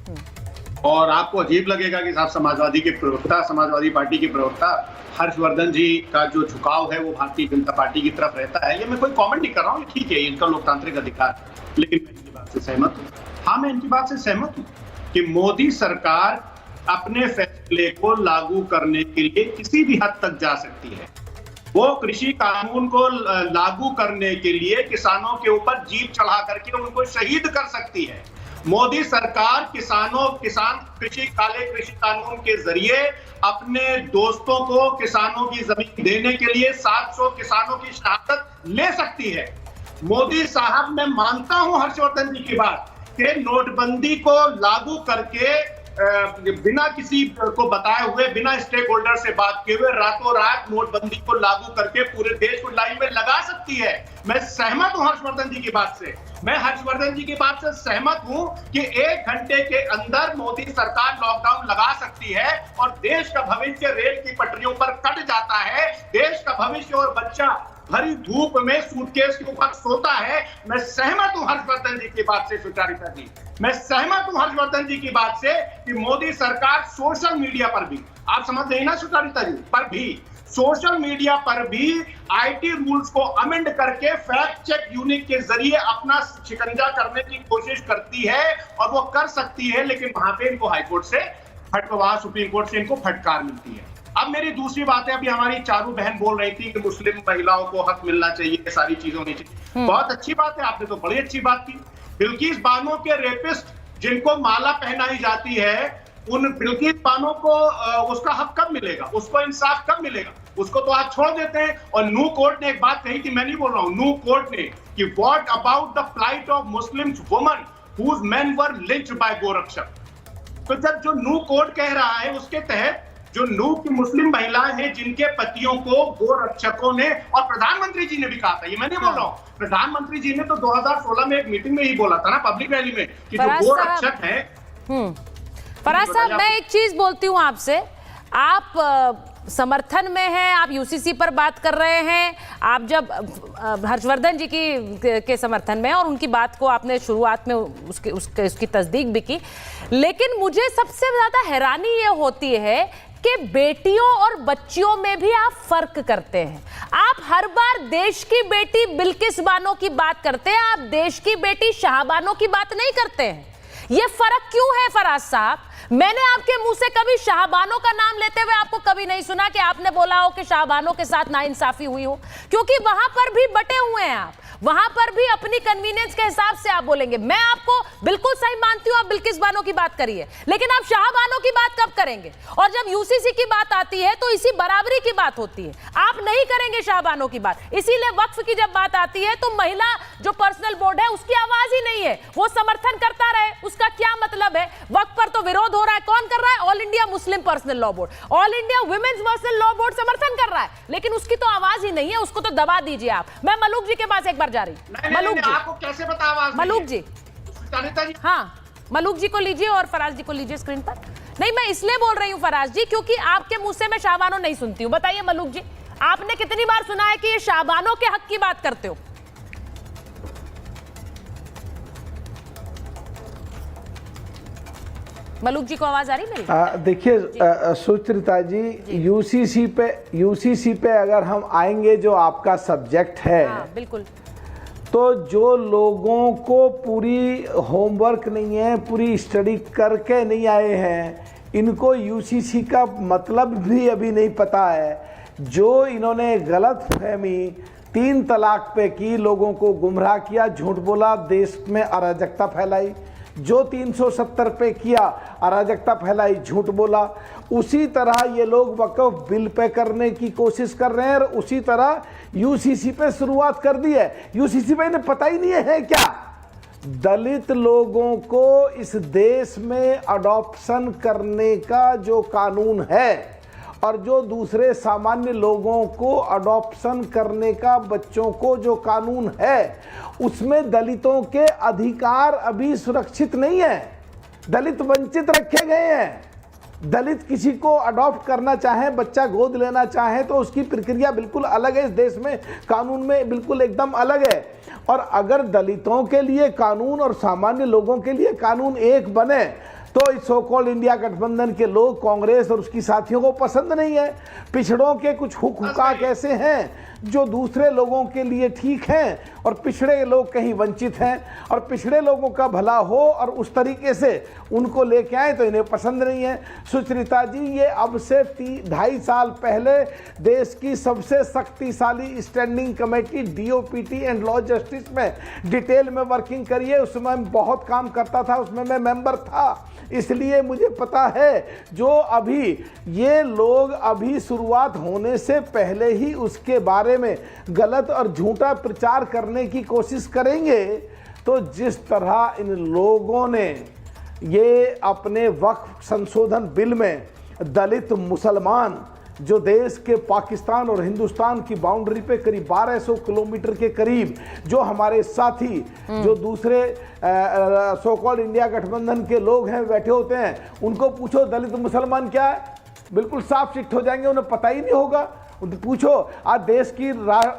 हूँ और आपको अजीब लगेगा कि साहब समाजवादी के प्रवक्ता, समाजवादी पार्टी के प्रवक्ता हर्षवर्धन जी का जो झुकाव है वो भारतीय जनता पार्टी की तरफ रहता है। ये मैं कोई कमेंट नहीं कर रहा हूँ, ठीक है, इनका लोकतांत्रिक अधिकार, लेकिन मैं इनकी बात से सहमत हूँ। हाँ, मैं इनकी बात से सहमत हूँ कि मोदी सरकार अपने फैसले को लागू करने के लिए किसी भी हद तक जा सकती है। वो कृषि कानून को लागू करने के लिए किसानों के ऊपर जीप चढ़ा करके उनको शहीद कर सकती है। मोदी सरकार काले कृषि कानून के जरिए अपने दोस्तों को किसानों की जमीन देने के लिए 700 किसानों की शहादत ले सकती है। मोदी साहब, मैं मानता हूं हर्षवर्धन जी की बात कि नोटबंदी को लागू करके बिना किसी को बताए हुए, बिना स्टेक होल्डर से बात किए हुए रातों रात नोटबंदी को लागू करके पूरे देश को लाइन में लगा सकती है। मैं सहमत हूं हर्षवर्धन जी की बात से। मैं हर्षवर्धन जी की बात से सहमत हूं कि 1 घंटे के अंदर मोदी सरकार लॉकडाउन लगा सकती है और देश का भविष्य रेल की पटरियों पर कट जाता है। देश का भविष्य और बच्चा भरी धूप में सूटकेस के ऊपर सोता है। मैं सहमत हूं हर्षवर्धन जी की बात से सुचारिता जी। मैं सहमत हूं हर्षवर्धन जी की बात से कि मोदी सरकार सोशल मीडिया पर भी, आप समझ रहे हैं ना सुचारिता जी, पर भी सोशल मीडिया पर भी आईटी रूल्स को अमेंड करके फैक्ट चेक यूनिट के जरिए अपना शिकंजा करने की कोशिश करती है और वो कर सकती है, लेकिन वहां पे इनको हाईकोर्ट से सुप्रीम कोर्ट से इनको फटकार मिलती है। अब मेरी दूसरी बात है, अभी हमारी चारू बहन बोल रही थी कि मुस्लिम महिलाओं को हक मिलना चाहिए, सारी चीजें होनी चाहिए। बहुत अच्छी बात है, आपने तो बड़ी अच्छी बात की। बिल्किस बानो के रेपिस्ट जिनको माला पहनाई जाती है, उन बिल्किस बानो को उसका हक कब मिलेगा, उसको इंसाफ कब मिलेगा? उसको तो आप छोड़ देते हैं। और नू कोर्ट ने एक बात कही थी, मैं नहीं बोल रहा हूं, नू कोर्ट ने, कि what about the flight of Muslims women whose men were lynched by गोरक्षक। तो जब जो नू कोर्ट कह रहा है, उसके तहत जो नू की मुस्लिम महिलाएं हैं जिनके पतियों को गोरक्षकों ने, और प्रधानमंत्री जी ने भी कहा था, ये मैं नहीं बोल रहा हूं, प्रधानमंत्री जी ने तो 2016 में एक मीटिंग में ही बोला था ना, पब्लिक रैली में, कि जो गोरक्षक है। फराज साहब, मैं एक चीज बोलती हूँ आपसे, आप समर्थन में हैं, आप यूसीसी पर बात कर रहे हैं, आप जब हर्षवर्धन जी के समर्थन में, और उनकी बात को आपने शुरुआत में उसकी तस्दीक भी की, लेकिन मुझे सबसे ज्यादा हैरानी ये होती है कि बेटियों और बच्चियों में भी आप फर्क करते हैं। आप हर बार देश की बेटी बिल्किस बानो की बात करते हैं, आप देश की बेटी शाहबानो की बात नहीं करते हैं। ये फर्क क्यों है फराज साहब? मैंने आपके मुंह से कभी शाहबानो का नाम लेते हुए आपको कभी नहीं सुना कि आपने बोला हो कि शाहबानो के साथ नाइंसाफी हुई हो, क्योंकि वहां पर भी बटे हुए हैं आप, वहां पर भी अपनी कन्वीनियंस के हिसाब से आप बोलेंगे। मैं आपको बिल्कुल सही मानती हूं, आप बिल्किस बानो की बात करिए, लेकिन आप शाहबानो की बात कब करेंगे? और जब यूसीसी की बात आती है तो इसी बराबरी की बात होती है, आप नहीं करेंगे शाहबानो की बात। इसीलिए वक्फ की जब बात आती है तो महिला जो पर्सनल बोर्ड है उसकी आवाज ही नहीं है, वो समर्थन करता रहे, उसका क्या मतलब है? वक्फ पर तो विरोध हो रहा है, कौन कर रहा है? All India Muslim Personal Law Board, All India Women's Personal Law Board समर्थन कर रहा है, लेकिन उसकी तो आवाज ही नहीं है, उसको तो दबा दीजिए आप। मैं मलूक जी के पास एक बार जा रही हूं। मलूक जी, आपको कैसे पता आवाज? मलूक जी, हाँ, मलूक जी को लीजिए और फराज जी को लीजिए स्क्रीन पर। नहीं, मैं इसलिए बोल रही हूँ फराज जी क्योंकि आपके मुंह से मैं शाहबानो नहीं सुनती हूँ। बताइए मलूक जी, आपने कितनी बार सुना है कि ये शाहबानो के हक की बात करते हो? मलूक जी को आवाज आ रही मेरी? देखिए सुचित्रा जी, यूसीसी पे अगर हम आएंगे, जो आपका सब्जेक्ट है, हाँ, बिल्कुल, तो जो लोगों को पूरी होमवर्क नहीं है, पूरी स्टडी करके नहीं आए हैं, इनको यूसीसी का मतलब भी अभी नहीं पता है। जो इन्होंने गलत फहमी 3 तलाक पे की, लोगों को गुमराह किया, झूठ बोला, देश में अराजकता फैलाई, जो 370 पे किया, अराजकता फैलाई, झूठ बोला, उसी तरह ये लोग वक्फ बिल पे करने की कोशिश कर रहे हैं और उसी तरह यूसीसी पे शुरुआत कर दी है। यूसीसी पे इन्हें पता ही नहीं है क्या? दलित लोगों को इस देश में अडॉप्शन करने का जो कानून है और जो दूसरे सामान्य लोगों को अडॉप्शन करने का बच्चों को जो कानून है, उसमें दलितों के अधिकार अभी सुरक्षित नहीं है। दलित वंचित रखे गए हैं। दलित किसी को अडॉप्ट करना चाहे, बच्चा गोद लेना चाहे तो उसकी प्रक्रिया बिल्कुल अलग है। इस देश में कानून में बिल्कुल एकदम अलग है। और अगर दलितों के लिए कानून और सामान्य लोगों के लिए कानून एक बने तो इस सो कॉल्ड इंडिया गठबंधन के लोग, कांग्रेस और उसकी साथियों को पसंद नहीं है। पिछड़ों के कुछ हुक्काक ऐसे हैं जो दूसरे लोगों के लिए ठीक हैं और पिछड़े लोग कहीं वंचित हैं, और पिछड़े लोगों का भला हो और उस तरीके से उनको लेके आए तो इन्हें पसंद नहीं है। सुचरिता जी, ये अब से 2.5 साल पहले देश की सबसे शक्तिशाली standing committee DOPT and law justice में डिटेल में वर्किंग करी है। उसमें बहुत काम करता था, उसमें मैं मेंबर था, इसलिए मुझे पता है। जो अभी ये लोग अभी शुरुआत होने से पहले ही उसके बारे में गलत और झूठा प्रचार करने की कोशिश करेंगे, तो जिस तरह इन लोगों ने ये अपने वक्फ संशोधन बिल में दलित मुसलमान जो देश के पाकिस्तान और हिंदुस्तान की बाउंड्री पे करीब 1200 किलोमीटर के करीब जो हमारे साथी जो दूसरे सो कॉल्ड इंडिया गठबंधन के लोग हैं बैठे होते हैं, उनको पूछो दलित मुसलमान क्या है, बिल्कुल साफ चिट्ठ हो जाएंगे, उन्हें पता ही नहीं होगा। पूछो आज देश की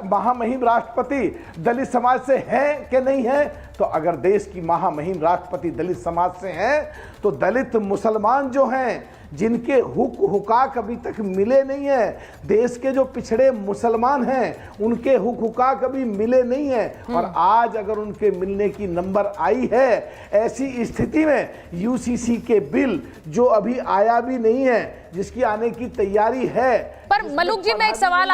महामहिम राष्ट्रपति दलित समाज से है कि नहीं है, तो अगर देश की महामहिम राष्ट्रपति दलित समाज से हैं तो दलित मुसलमान जो हैं जिनके हुकाक अभी तक मिले नहीं है, देश के जो पिछड़े मुसलमान हैं उनके हुकाक अभी मिले नहीं है, और आज अगर उनके मिलने की नंबर आई है, ऐसी स्थिति में यूसीसी के बिल जो अभी आया भी नहीं है, जिसकी आने की तैयारी है। पर मलूक जी, मैं एक सवाल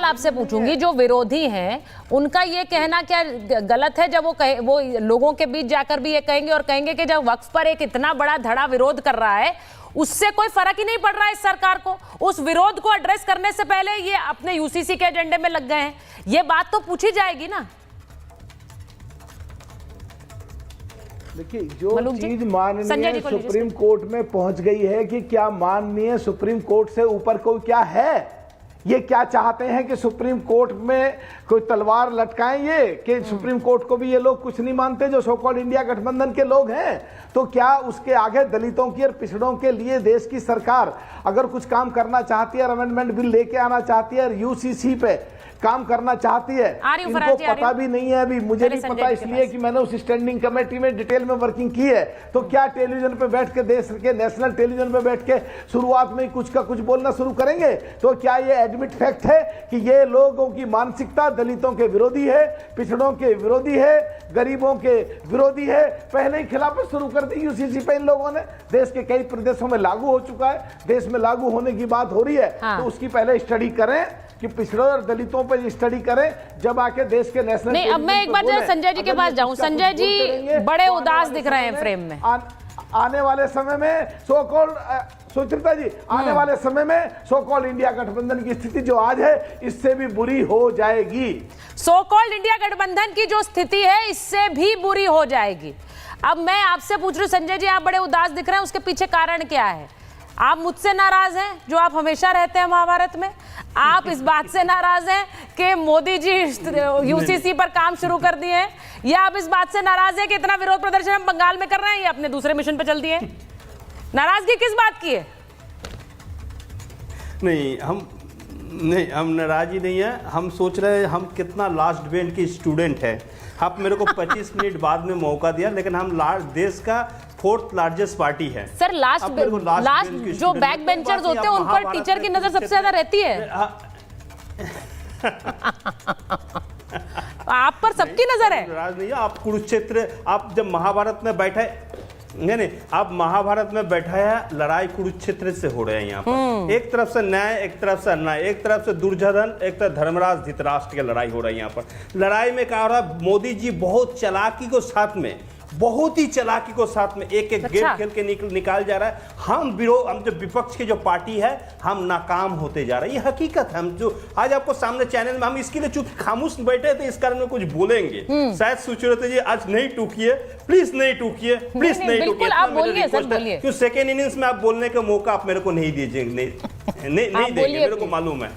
आपसे पूछूंगी, जो विरोधी हैं उनका ये कहना क्या गलत है जब वो लोगों के बीच जाकर भी ये कहेंगे और कहेंगे कि जब वक्फ पर एक इतना बड़ा धड़ा विरोध कर रहा है उससे कोई फर्क ही नहीं पड़ रहा है इस सरकार को, उस विरोध को एड्रेस करने से पहले ये अपने यूसीसी के एजेंडे में लग गए हैं, ये बात तो पूछी जाएगी ना। देखिए, जो चीज माननीय सुप्रीम कोर्ट में पहुंच गई है कि क्या माननीय सुप्रीम कोर्ट से ऊपर कोई क्या है, ये क्या चाहते हैं कि सुप्रीम कोर्ट में कोई तलवार लटकाएं, ये कि सुप्रीम कोर्ट को भी ये लोग कुछ नहीं मानते जो सो कॉल्ड इंडिया गठबंधन के लोग हैं, तो क्या उसके आगे दलितों की और पिछड़ों के लिए देश की सरकार अगर कुछ काम करना चाहती है और अमेंडमेंट बिल लेके आना चाहती है और यूसीसी पे काम करना चाहती है, इनको पता भी नहीं है अभी, मुझे भी पता इसलिए कि मैंने उस स्टैंडिंग कमेटी में डिटेल में वर्किंग की है। तो क्या टेलीविजन पे बैठ के, देश के नेशनल टेलीविजन पे बैठ के शुरुआत में कुछ का कुछ बोलना शुरू करेंगे? तो क्या ये एडमिट फैक्ट है कि ये लोगों की मानसिकता दलितों के विरोधी है, पिछड़ों के विरोधी है, गरीबों के विरोधी है? पहले ही खिलाफत शुरू कर दी यूसीसी पे इन लोगों ने, देश के कई प्रदेशों में लागू हो चुका है, देश में लागू होने की बात हो रही है, तो उसकी पहले स्टडी करें कि पिछड़ों और दलितों पर स्टडी करें, जब आके देश के नेशनल। नहीं, अब मैं एक बार संजय जी के पास जाऊं। संजय जी बड़े उदास दिख रहे हैं फ्रेम में। आने वाले समय में सो कॉल्ड सुचरिता जी, आने वाले समय में सो कॉल्ड इंडिया गठबंधन की स्थिति जो आज है इससे भी बुरी हो जाएगी। सो कॉल्ड इंडिया गठबंधन की जो स्थिति है इससे भी बुरी हो जाएगी। अब मैं आपसे पूछ रही हूँ संजय जी, आप बड़े उदास दिख रहे हैं, उसके पीछे कारण क्या है? आप मुझसे नाराज हैं जो आप हमेशा रहते हैं महाभारत में? आप इस बात से नाराज हैं कि मोदी जी यूसीसी पर काम शुरू कर दिए हैं, या आप इस बात से नाराज हैं कि इतना विरोध प्रदर्शन हम बंगाल में कर रहे हैं, ये अपने दूसरे मिशन पर चल दिए? नाराजगी किस बात की है? नहीं, हम नाराज ही नहीं है, हम सोच रहे हैं हम कितना लास्ट बेंच के स्टूडेंट हैं। आप मेरे को 25 मिनट बाद में मौका दिया, लेकिन हम देश का 4th लार्जेस्ट पार्टी है। सर, लास्ट जो बैक बेंचर्स होते हैं उन पर टीचर की नजर सबसे ज्यादा रहती है। आप पर सबकी नजर है। नाराज नहीं है आप। कुरुक्षेत्र, आप जब महाभारत में बैठे, नहीं नहीं, अब महाभारत में बैठा है, लड़ाई कुरुक्षेत्र से हो रहे हैं यहाँ पर। एक तरफ से न्याय, एक तरफ से अन्याय, एक तरफ से दुर्योधन, एक तरफ धर्मराज धृतराष्ट्र की लड़ाई हो रही है यहाँ पर। लड़ाई में क्या हो रहा है, मोदी जी बहुत चालाकी को साथ में, बहुत ही चालाकी को साथ में एक एक गेम खेल के निकाल जा रहा है। हम जो विपक्ष की जो पार्टी है, हम नाकाम होते जा रहे हैं, ये हकीकत है। हम जो आज आपको सामने चैनल में, हम इसके लिए चूंकि खामोश बैठे थे, इस कारण में कुछ बोलेंगे। शायद सुचरिता जी आज नहीं टूकिए, प्लीज नहीं टूकिए, प्लीज नहीं टूकिए। आप बोलिए सर, बोलिए। क्यों सेकेंड इनिंग्स में आप बोलने का मौका आप मेरे को नहीं दीजिए, नहीं देंगे, मेरे को मालूम है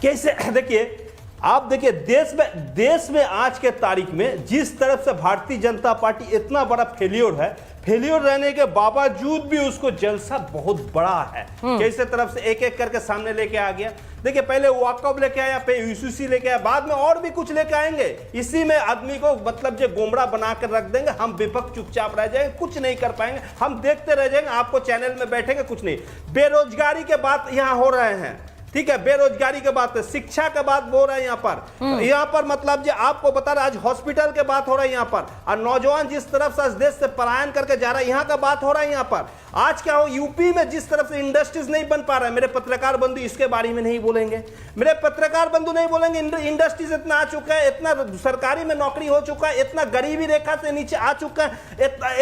कैसे। देखिए, आप देखिए देश में आज के तारीख में जिस तरफ से भारतीय जनता पार्टी इतना बड़ा फेल्योर है, फेल्योर रहने के बावजूद भी उसको जलसा बहुत बड़ा है। कैसे तरफ से एक एक करके सामने लेके आ गया। देखिए, पहले वाकअप लेके आया, फिर यूसीसी लेके आया, बाद में और भी कुछ लेके आएंगे। इसी में आदमी को मतलब जो गोमड़ा बना कर रख देंगे। हम विपक्ष चुपचाप रह जाएंगे, कुछ नहीं कर पाएंगे, हम देखते रह जाएंगे, आपको चैनल में बैठेंगे, कुछ नहीं। बेरोजगारी के बात यहाँ हो रहे हैं, ठीक है, बेरोजगारी के बात है, शिक्षा के बात हो रहा है यहाँ पर मतलब जो आपको बता रहा, आज हॉस्पिटल के बात हो रहा है यहाँ पर, और नौजवान जिस तरफ से देश से पलायन करके जा रहा है, यहाँ का बात हो रहा है यहाँ पर। आज क्या हो, यूपी में जिस तरफ से इंडस्ट्रीज नहीं बन पा रहा है, मेरे पत्रकार बंधु इसके बारे में नहीं बोलेंगे, मेरे पत्रकार बंधु नहीं बोलेंगे। इंडस्ट्रीज इतना आ चुका है, इतना सरकारी में नौकरी हो चुका है, इतना गरीबी रेखा से नीचे आ चुका है,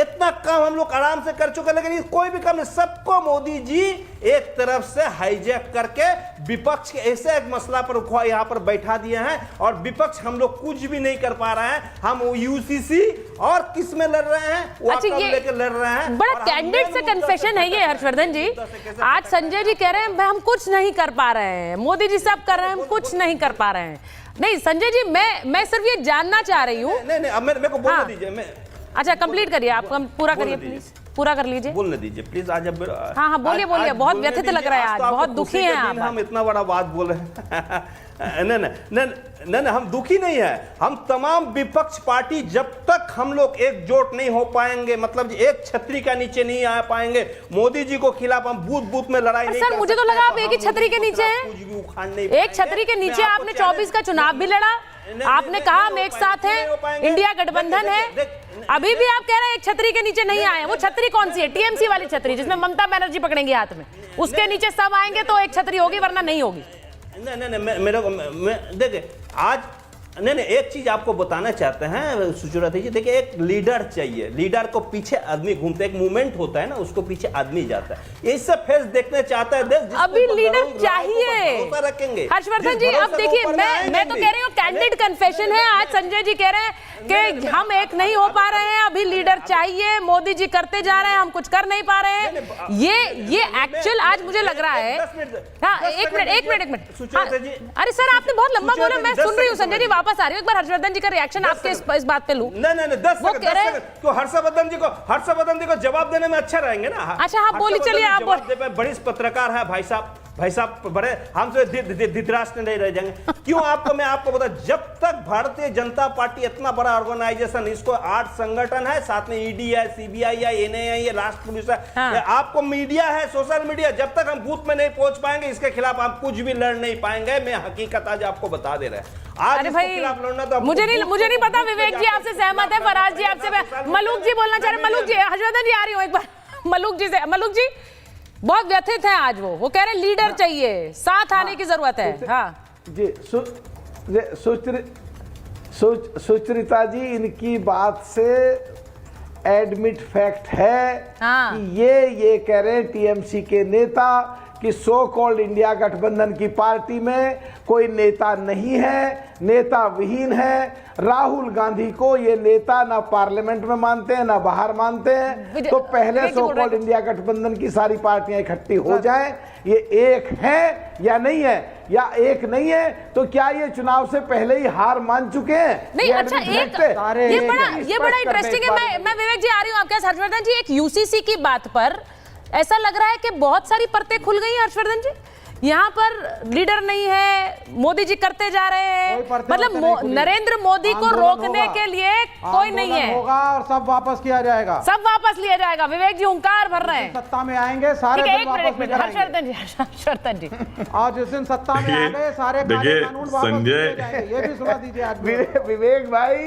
इतना काम हम लोग आराम से कर चुके हैं, लेकिन कोई भी काम नहीं। सबको मोदी जी एक तरफ से हाईजैक करके विपक्ष के ऐसे एक मसला पर यहाँ पर बैठा दिए हैं, और विपक्ष हम लोग कुछ भी नहीं कर पा रहे हैं। हम यूसीसी और किस में लड़ रहे हैं, अच्छा, ये लेकर लड़ रहे हैं। बड़ा कैंडिड से कन्फेशन है ये हर्षवर्धन जी। आज संजय जी कह रहे हैं हम कुछ नहीं कर पा रहे हैं, मोदी जी सब कर रहे हैं, हम कुछ नहीं कर पा रहे हैं। नहीं संजय जी, मैं सिर्फ ये जानना चाह रही हूँ। नहीं, अब मेरे को बोलने दीजिए। अच्छा, कंप्लीट करिए, आप पूरा करिए प्लीज, पूरा कर लीजिए, बोलने दीजिए प्लीज। आज अब हाँ बोलिए, बहुत व्यथित लग रहा है आज, बहुत दुखी हैं आप। हम इतना बड़ा बात बोल रहे हैं। नहीं, हम दुखी नहीं है। हम तमाम विपक्ष पार्टी जब तक हम लोग एकजुट नहीं हो पाएंगे, मतलब एक छतरी का नीचे नहीं आ पाएंगे, मोदी जी को खिलाफ हम बूथ बूथ में लड़ाई नहीं। सर मुझे तो लगा आप एक ही छतरी के नीचे हैं। एक छतरी के नीचे आपने 24 का चुनाव भी लड़ा, आपने कहा हम एक साथ हैं, इंडिया गठबंधन है, अभी भी आप कह रहे हैं एक छतरी के नीचे नहीं आए। वो छतरी कौन सी है? टीएमसी वाली छतरी जिसमें ममता बनर्जी पकड़ेंगे हाथ में, उसके नीचे सब आएंगे तो एक छतरी होगी, वरना नहीं होगी। नहीं, मेरे को देखिए आज नहीं, एक चीज आपको बताना चाहते हैं सुचरिता जी। देखिए, एक लीडर चाहिए, लीडर को पीछे आदमी घूमते, एक मूवमेंट होता है ना, उसको पीछे आदमी जाता है। इससे फेस देखने चाहता है देश, अभी लीडर चाहिए रखेंगे। हर्षवर्धन जी, अब देखिए, मैं तो कह रही हूँ कैंडिड कन्फेशन है। आज संजय जी कह रहे हैं कि हम एक नहीं हो पा रहे हैं, अभी लीडर चाहिए, मोदी जी करते जा रहे हैं, हम कुछ कर नहीं पा रहे हैं। ये एक्चुअल आज मुझे लग रहा है। हाँ, एक मिनट। अरे सर, आपने बहुत लंबा बोला, मैं सुन रही हूँ। संजय जी वापस आ रही हूँ, एक बार हर्षवर्धन जी का रिएक्शन आपके इस बात पे लूं। नहीं, 10 सेकंड तो हर्षवर्धन जी को जवाब देने में अच्छा रहेंगे ना। अच्छा, आप बोली, चलिए आप बोलिए। बड़े पत्रकार है भाई साहब बड़े, हमसे धृतराष्ट्र नहीं रह जाएंगे। क्यों? मैं आपको बता, जब तक भारतीय जनता पार्टी इतना बड़ा ऑर्गेनाइजेशन, इसको 8 संगठन है, साथ में ईडी है, सीबीआई है, एनआईए है, राष्ट्र पुलिस है, आपको मीडिया है, सोशल मीडिया, जब तक हम बूथ में नहीं पहुंच पाएंगे, इसके खिलाफ हम कुछ भी लड़ नहीं पाएंगे। मैं हकीकत आज आपको बता दे रहे हैं। अरे भाई, मुझे नहीं पता विवेक जी आपसे सहमत है, फराज जी आपसे, मलूक जी बोलना चाह रहे। मलूक जी, हर्षवर्धन जी आ रही हूँ एक बार मलूक जी से। मलूक जी बहुत व्यथित है आज, वो कह रहे हैं लीडर चाहिए, साथ आने की जरूरत है। हाँ जी, सुचरिता जी, इनकी बात से एडमिट फैक्ट है कि ये कह रहे हैं टीएमसी के नेता कि सो कॉल्ड इंडिया गठबंधन की पार्टी में कोई नेता नहीं है, नेता विहीन है। राहुल गांधी को ये नेता ना पार्लियामेंट में मानते हैं ना बाहर मानते हैं। तो पहले सो कॉल्ड इंडिया गठबंधन की सारी पार्टियां इकट्ठी हो जाएं, ये एक है या नहीं है, या एक नहीं है तो क्या ये चुनाव से पहले ही हार मान चुके हैं? नहीं, अच्छा, ये बड़ा इंटरेस्टिंग है। मैं विवेक जी आ रही हूँ आपके। हर्षवर्धन जी, एक यूसीसी की बात पर ऐसा लग रहा है कि बहुत सारी परतें खुल गई हैं हर्षवर्धन जी। यहाँ पर लीडर नहीं है, मोदी जी करते जा रहे हैं, मतलब नरेंद्र मोदी को रोकने के लिए कोई नहीं है, होगा और सब वापस किया जाएगा, सब वापस लिया जाएगा। विवेक जी हुंकार भर रहे हैं, सत्ता में आएंगे सारे हर्षवर्धन जी और जिस दिन सत्ता में आ गए सारे कानून वापस लिए जाएंगे। ये भी सुना दीजिए विवेक भाई,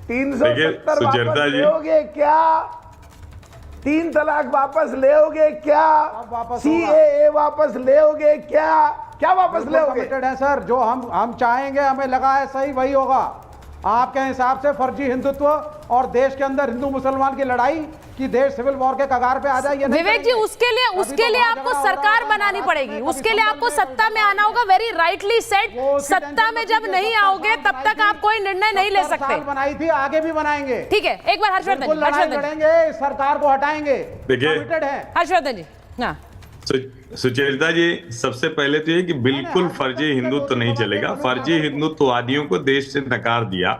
370 वापस हो गए क्या? 3 तलाक वापस लेओगे क्या? CAA वापस लेओगे क्या? क्या वापस लेओगे? कमिटेड है सर, जो हम चाहेंगे, हमें लगा है सही वही होगा। आपके हिसाब से फर्जी हिंदुत्व और देश के अंदर हिंदू मुसलमान की लड़ाई कि देश सिविल वॉर के कगार पे आ जाए, ये विवेक जी, उसके लिए आपको सरकार बनानी पड़ेगी, उसके लिए आपको सत्ता में आना होगा। वेरी राइटली सेड, सत्ता में जब नहीं आओगे तब तक आप कोई निर्णय नहीं ले सकते। बनाई थी, आगे भी बनाएंगे। ठीक है, एक बार हर्षवर्धन लड़ेंगे, सरकार को हटाएंगे, कमिटेड है हर्षवर्धन जी। हाँ सुचेता जी, सबसे पहले तो ये कि बिल्कुल फर्जी हिंदुत्व नहीं चलेगा। फर्जी हिंदुत्ववादियों को देश से नकार दिया।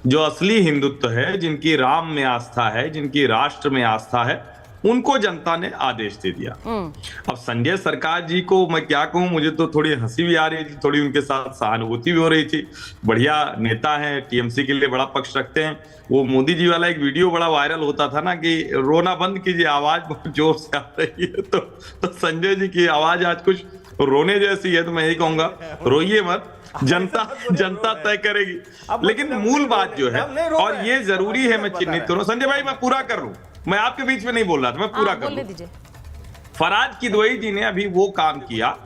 जो असली हिंदुत्व है, जिनकी राम में आस्था है, जिनकी राष्ट्र में आस्था है, उनको जनता ने आदेश दे दिया। अब संजय सरकार जी को मैं क्या कहूं, मुझे तो थोड़ी हंसी भी आ रही थी, थोड़ी उनके साथ सहानुभूति भी हो रही थी। बढ़िया नेता हैं, टीएमसी के लिए बड़ा पक्ष रखते हैं। वो मोदी जी वाला एक वीडियो बड़ा वायरल होता था ना कि रोना बंद कीजिए, आवाज बहुत जोर से आ रही है। तो संजय जी की आवाज आज कुछ रोने जैसी है, तो मैं यही कहूंगा रोइए मत, जनता तय करेगी। लेकिन मूल बात जो है, और ये जरूरी है मैं चिन्हित करूं, संजय भाई मैं पूरा कर लूं, मैं आपके बीच में नहीं बोल रहा था, मैं पूरा कर लूं। फराज किदवई जी ने अभी वो काम किया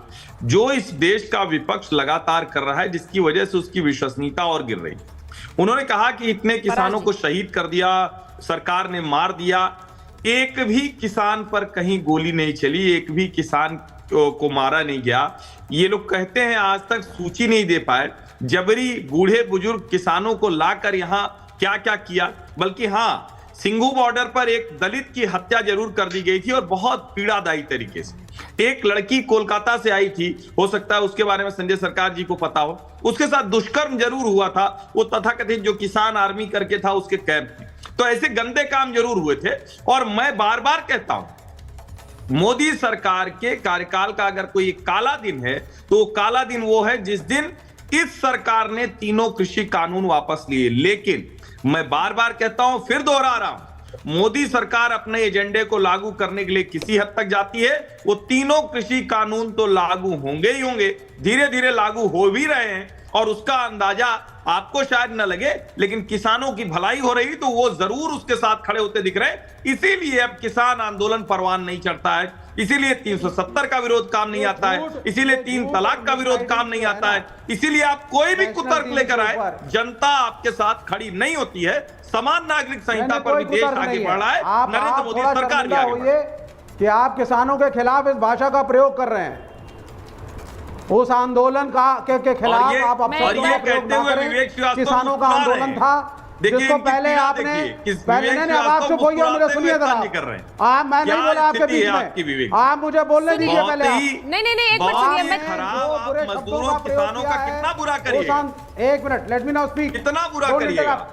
जो इस देश का विपक्ष लगातार कर रहा है, जिसकी वजह से उसकी विश्वसनीयता और गिर रही। उन्होंने कहा कि इतने किसानों को शहीद कर दिया, सरकार ने मार दिया, एक भी किसान पर कहीं गोली नहीं चली, एक भी किसान को मारा नहीं गया। ये लोग कहते हैं आज तक सूची नहीं दे पाए, जबरी बूढ़े बुजुर्ग किसानों को लाकर यहां क्या क्या किया। बल्कि हाँ, सिंघू बॉर्डर पर एक दलित की हत्या जरूर कर दी गई थी, और बहुत पीड़ादायी तरीके से। एक लड़की कोलकाता से आई थी, हो सकता है उसके बारे में संजय सरकार जी को पता हो, उसके साथ दुष्कर्म जरूर हुआ था। वो तथाकथित जो किसान आर्मी करके था, उसके कैंप में। तो ऐसे गंदे काम जरूर हुए थे। और मैं बार बार कहता हूं, मोदी सरकार के कार्यकाल का अगर कोई काला दिन है, तो काला दिन वो है जिस दिन इस सरकार ने तीनों कृषि कानून वापस लिए। लेकिन मैं बार बार कहता हूं, फिर दोहरा रहा हूं, मोदी सरकार अपने एजेंडे को लागू करने के लिए किसी हद तक जाती है। वो तीनों कृषि कानून तो लागू होंगे ही होंगे, धीरे धीरे लागू हो भी रहे हैं, और उसका अंदाजा आपको शायद न लगे, लेकिन किसानों की भलाई हो रही, तो वो जरूर उसके साथ खड़े होते दिख रहे हैं। इसीलिए अब किसान आंदोलन परवान नहीं चढ़ता है, इसीलिए 370 का विरोध काम नहीं आता है, इसीलिए 3 तलाक का विरोध काम नहीं आता है, इसीलिए आप कोई भी कुतर्क लेकर आए, जनता आपके साथ खड़ी नहीं होती है। समान नागरिक संहिता पर भी देश आगे बढ़ रहा है, नरेंद्र मोदी सरकार भी आगे बढ़ रही है। कि आप किसानों के खिलाफ इस भाषा का प्रयोग कर रहे हैं, उस आंदोलन के खिलाफ आप किसानों का आंदोलन था, जिसको पहले आपने आप चुप होइए, मुझे सुनिए जरा। मैं नहीं बोला आपके बीच में, आप मुझे बोलने दीजिए पहले। नहीं, एक मिनट सुनिए, मजदूरों किसानों का कितना बुरा करिएगा। एक minute, let me now speak. कितना बुरा करिएगा,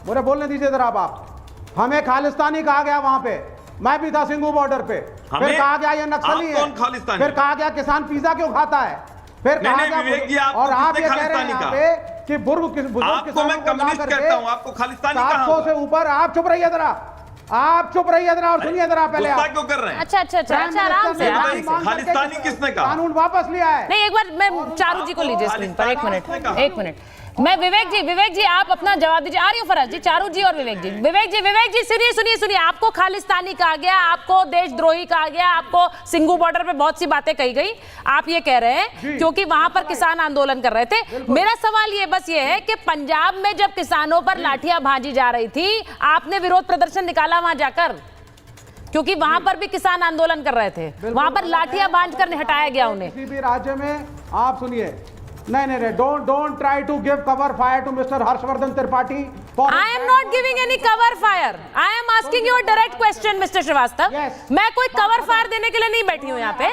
मुझे बोलने दीजिए जरा आप। हमें खालिस्तानी कहा गया वहां पे, मैं भी था सिंघू बॉर्डर पे। फिर कहा गया ये नक्सली है, फिर कहा गया किसान पिज्जा क्यों खाता है, फिर कहा गया, और आप ये कह रहे हैं यहाँ पे कि बुजुर्ग किसानों को ला करके आपको खालिस्तानी 700 से ऊपर। आप चुप रहिए जरा, आप चुप रहिए जरा और सुनिए जरा पहले। आप क्यों कर रहे हैं? अच्छा, आराम से। खालिस्तानी किसने कहा? कानून वापस लिया है। नहीं, एक बार मैं चारू जी को लीजिए स्क्रीन पर। एक मिनट मैं विवेक जी आप अपना जवाब दीजिए। आ रही हूँ फराज जी, चारू जी और विवेक जी सुनिए। आपको खालिस्तानी कहा गया, आपको देशद्रोही कहा गया, आपको सिंघू बॉर्डर पे बहुत सी बातें कही गई। आप ये कह रहे हैं क्योंकि वहां पर किसान आंदोलन कर रहे थे। मेरा सवाल ये बस ये है कि पंजाब में जब किसानों पर लाठियां भाजी जा रही थी, आपने विरोध प्रदर्शन निकाला वहां जाकर, क्योंकि वहां पर भी किसान आंदोलन कर रहे थे, वहां पर लाठियां बांध कर हटाया गया उन्हें। किसी भी राज्य में आप सुनिए, नहीं, don't try to give cover fire to Mr. Harshvardhan Tripathi. I am not giving any cover fire. I am asking you a direct question, Mr. Srivastava. मैं कोई cover fire देने के लिए नहीं बैठी हूँ यहाँ पे,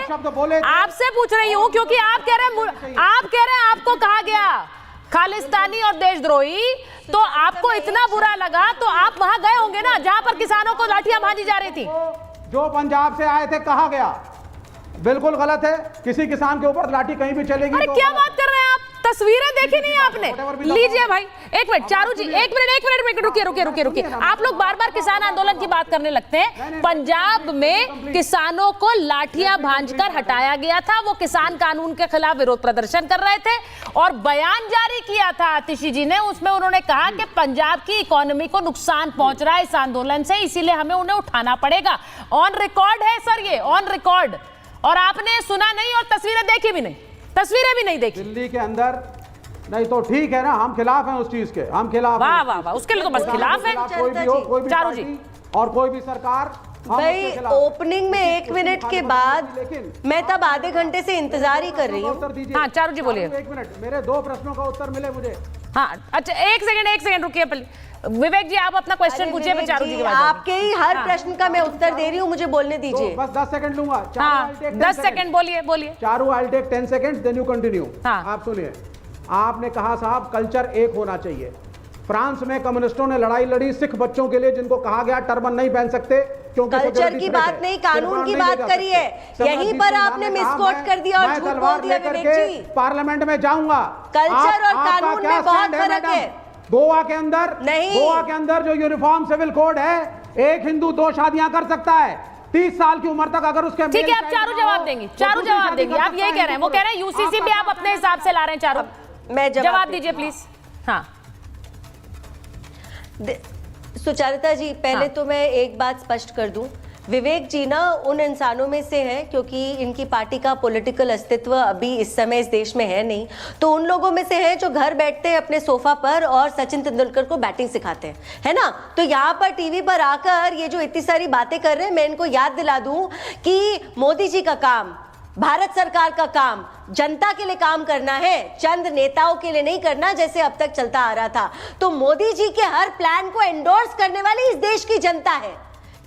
आपसे पूछ रही हूँ क्योंकि आप कह रहे हैं आपको कहा गया खालिस्तानी और देशद्रोही, तो आपको इतना बुरा लगा तो आप वहां गए होंगे ना जहां पर किसानों को लाठियां भाजी जा रही थी। जो पंजाब से आए थे कहा गया, बिल्कुल गलत है। किसी किसान के ऊपर लाठी कहीं भी चलेगी। अरे क्या बात कर रहे हैं आप? तस्वीरें देखी नहीं आपने? लीजिए भाई, एक मिनट चारू जी, एक मिनट रुकिए। आप लोग बार बार किसान आंदोलन की बात करने लगते हैं। पंजाब में किसानों को लाठियां भांजकर हटाया गया था, वो किसान कानून के खिलाफ विरोध प्रदर्शन कर रहे थे और बयान जारी किया था आतिशी जी ने। उसमें उन्होंने कहा कि पंजाब की इकोनॉमी को नुकसान पहुंच रहा है इस आंदोलन से, इसीलिए हमें उन्हें उठाना पड़ेगा। ऑन रिकॉर्ड है सर, ये ऑन रिकॉर्ड। और आपने सुना नहीं और तस्वीरें देखी भी नहीं, तस्वीरें भी नहीं देखी। दिल्ली के अंदर नहीं तो ठीक है ना, हम खिलाफ हैं उस चीज के, हम खिलाफ। वाह वाह वाह, उसके लिए तो बस खिलाफ है। कोई भी हो, कोई भी चारू जी और कोई भी सरकार। भाई ओपनिंग में 1 मिनट के बाद मैं तब आधे घंटे से इंतजार ही कर रही हूँ। हाँ चारू जी बोलिए। 1 मिनट, मेरे 2 प्रश्नों का उत्तर मिले मुझे। हाँ अच्छा, एक सेकंड रुकिए। विवेक जी आप अपना क्वेश्चन पूछिए, मैं चारू जी के बाद आपके ही हर प्रश्न का मैं उत्तर दे रही हूँ, मुझे बोलने दीजिए। बस 10 सेकंड लूंगा। हाँ 10 सेकंड बोलिए। Charu, I take 10 second, then you continue. आप सुनिए, आपने कहा साहब कल्चर एक होना चाहिए। फ्रांस में कम्युनिस्टों ने लड़ाई लड़ी सिख बच्चों के लिए, जिनको कहा गया टर्बन नहीं पहन सकते क्योंकि कल्चर की बात नहीं, कानून की बात करी है। यहीं पर आपने मिसकोट कर दिया और झूठ बोल दिया विवेक जी। पार्लियामेंट में जाऊंगा। कल्चर और कानून में बहुत फर्क है। गोवा के अंदर नहीं, गोवा के अंदर जो यूनिफॉर्म सिविल कोड है, एक हिंदू 2 शादियां कर सकता है 30 साल की उम्र तक, अगर उसके। ठीक है, आप चारू जवाब देंगी, आप यही कह रहे हैं। वो कह रहे हैं यूसीसी भी आप अपने हिसाब से ला रहे हैं। चारू मैं जवाब दीजिए प्लीज। हाँ सुचारिता जी, पहले तो मैं एक बात स्पष्ट कर दूं, विवेक जी ना उन इंसानों में से हैं, क्योंकि इनकी पार्टी का पॉलिटिकल अस्तित्व अभी इस समय इस देश में है नहीं, तो उन लोगों में से हैं जो घर बैठते हैं अपने सोफा पर और सचिन तेंदुलकर को बैटिंग सिखाते हैं, है ना। तो यहाँ पर टीवी पर आकर ये जो इतनी सारी बातें कर रहे हैं, मैं इनको याद दिला दूं कि मोदी जी का काम, भारत सरकार का काम जनता के लिए काम करना है, चंद नेताओं के लिए नहीं करना जैसे अब तक चलता आ रहा था। तो मोदी जी के हर प्लान को एंडोर्स करने वाली इस देश की जनता है,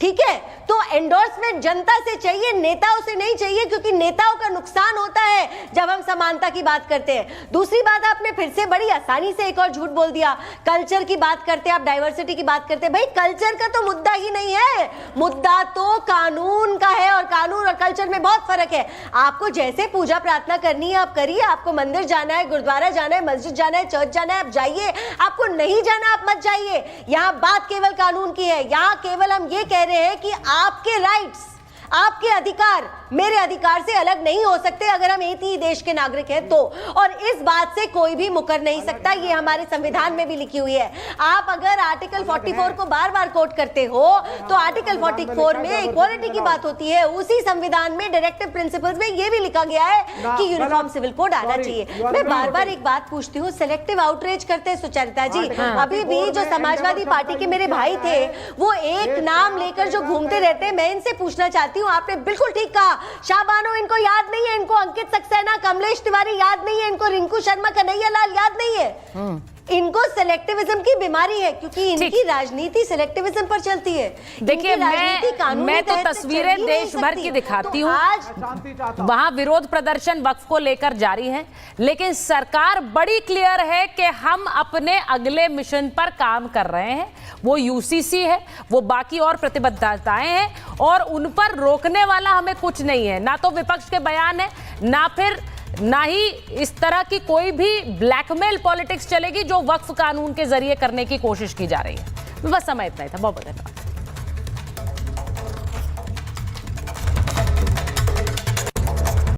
ठीक है। तो एंडोर्समेंट जनता से चाहिए, नेताओं से नहीं चाहिए, क्योंकि नेताओं का नुकसान होता है जब हम समानता की बात करते हैं। दूसरी बात, आपने फिर से बड़ी आसानी से एक और झूठ बोल दिया। कल्चर की बात करते हैं आप, डाइवर्सिटी की बात करते हैं। भाई कल्चर का तो मुद्दा ही नहीं है, मुद्दा तो कानून का है, और कानून और कल्चर में बहुत फर्क है। आपको जैसे पूजा प्रार्थना करनी है आप करिए, आपको मंदिर जाना है, गुरुद्वारा जाना है, मस्जिद जाना है, चर्च जाना है, आप जाइए। आपको नहीं जाना आप मत जाइए। यहाँ बात केवल कानून की है। यहाँ केवल हम ये कह रहे हैं कि आपके राइट्स, आपके अधिकार मेरे अधिकार से अलग नहीं हो सकते अगर हम एक ही देश के नागरिक हैं तो। और इस बात से कोई भी मुकर नहीं सकता, ये हमारे संविधान में भी लिखी हुई है। आप अगर आर्टिकल 44 को बार बार कोट करते हो तो आर्टिकल 44 में इक्वालिटी की बात होती है। उसी संविधान में डायरेक्टिव प्रिंसिपल्स में ये भी लिखा गया है कि यूनिफॉर्म सिविल कोड आना चाहिए। मैं बार बार एक बात पूछती हूँ, सिलेक्टिव आउटरीच करते हैं सुचरिता जी। अभी भी जो समाजवादी पार्टी के मेरे भाई थे वो एक नाम लेकर जो घूमते रहते हैं, मैं इनसे पूछना चाहती हूँ, आपने बिल्कुल ठीक कहा, शाहबानो इनको याद नहीं है, इनको अंकित सक्सेना, कमलेश तिवारी याद नहीं है, इनको रिंकू शर्मा, कन्हैया लाल याद नहीं है। इनको सिलेक्टिविज्म की बीमारी है, क्योंकि इनकी राजनीति सिलेक्टिविज्म पर चलती है। देखिए मैं तो तस्वीरें देश भर की दिखाती हूँ, वहां विरोध प्रदर्शन वक्फ को लेकर जारी है, लेकिन सरकार बड़ी क्लियर है कि हम अपने अगले मिशन पर काम कर रहे हैं। वो यूसीसी है, वो बाकी और प्रतिबद्धताएं हैं, और उन पर रोकने वाला हमें कुछ नहीं है। ना तो विपक्ष के बयान है, ना ही इस तरह की कोई भी ब्लैकमेल पॉलिटिक्स चलेगी जो वक्फ कानून के जरिए करने की कोशिश की जा रही है। बस समय इतना ही था। बहुत बहुत धन्यवाद।